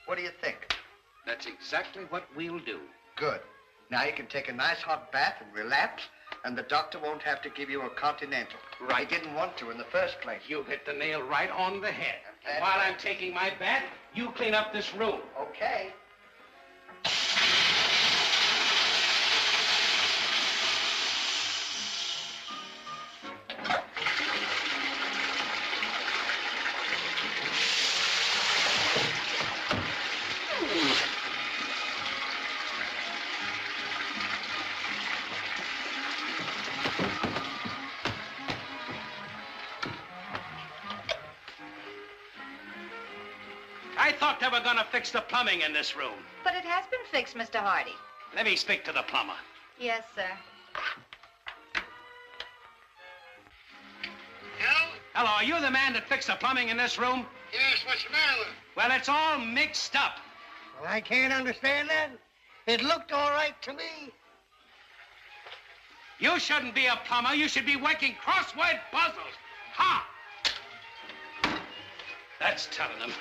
What do you think? That's exactly what we'll do. Good. Now you can take a nice hot bath and relapse, and the doctor won't have to give you a continental. Right. He didn't want to in the first place. You hit the nail right on the head. I'm glad While I'm taking my bath, you clean up this room. Okay. I thought they were gonna fix the plumbing in this room. But it has been fixed, Mr. Hardy. Let me speak to the plumber. Yes, sir. Hello? Hello, are you the man that fixed the plumbing in this room? Yes, what's the matter with it? Well, it's all mixed up. Well, I can't understand that. It looked all right to me. You shouldn't be a plumber. You should be working crossword puzzles. Ha! That's telling them.